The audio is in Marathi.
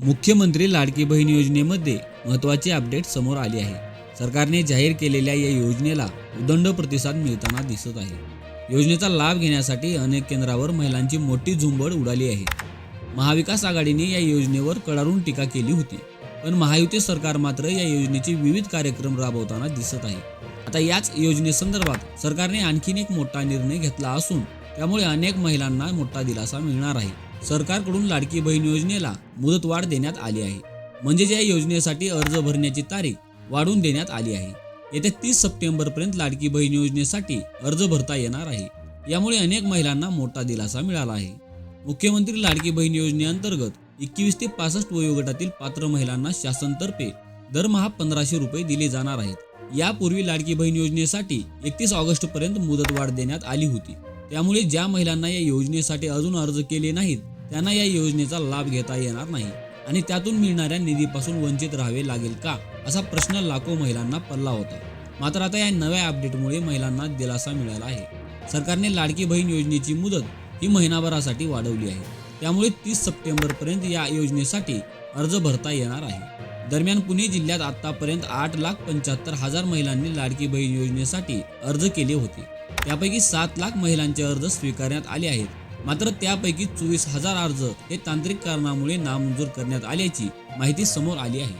मुख्यमंत्री लाडकी बहीण योजनेमध्ये महत्त्वाची अपडेट समोर आली आहे। सरकारने जाहीर केलेल्या या योजनेला उदंड प्रतिसाद मिळताना दिसत आहे। योजनेचा लाभ घेण्यासाठी अनेक केंद्रावर महिलांची मोठी झुंबड उडाली आहे। महाविकास आघाडीने या योजनेवर कडाडून टीका केली होती, पण महायुती सरकार मात्र या योजनेचे विविध कार्यक्रम राबवताना दिसत आहे। आता याच योजनेसंदर्भात सरकारने आणखीन एक मोठा निर्णय घेतला असून त्यामुळे अनेक महिलांना मोठा दिलासा मिळणार आहे। सरकारकडून लाडकी बहीण योजनेला मुदतवाढ देण्यात आली आहे, म्हणजे या योजनेसाठी अर्ज भरण्याची तारीख वाढवून देण्यात आली आहे। येत्या 30 सप्टेंबरपर्यंत लाडकी बहीण योजनेसाठी अर्ज भरता येणार आहे। यामुळे अनेक महिलांना मोठा दिलासा मिळाला आहे। मुख्यमंत्री लाडकी बहीण योजनेअंतर्गत 21 ते 65 वयोगटातील पात्र महिलांना शासनातर्फे दरमहा 1500 रुपये दिले जाणार आहेत। यापूर्वी लाडकी बहीण योजनेसाठी 31 ऑगस्टपर्यंत मुदतवाढ देण्यात आली होती। त्यामुळे ज्या महिलांना या योजनेसाठी अजून अर्ज केले नाहीत त्यांना या योजनेचा लाभ घेता येणार नाही आणि त्यातून मिळणाऱ्या निधीपासून वंचित राहावे लागेल का, असा प्रश्न लाखो महिलांना पडला होता। मात्र आता या नव्या अपडेटमुळे महिलांना दिलासा मिळाला आहे। सरकारने लाडकी बहीण योजनेची मुदत ही महिनाभरासाठी वाढवली आहे। त्यामुळे 30 सप्टेंबरपर्यंत या योजनेसाठी अर्ज भरता येणार आहे। दरम्यान पुणे जिल्ह्यात आतापर्यंत 8,75,000 महिलांनी लाडकी बहीण योजनेसाठी अर्ज केले होते। त्यापैकी 7 लाख महिलांचे अर्ज स्वीकारण्यात आले आहेत। मात्र त्यापैकी 24,000 अर्ज हे तांत्रिक कारणामुळे नामंजूर करण्यात आल्याची माहिती समोर आली आहे।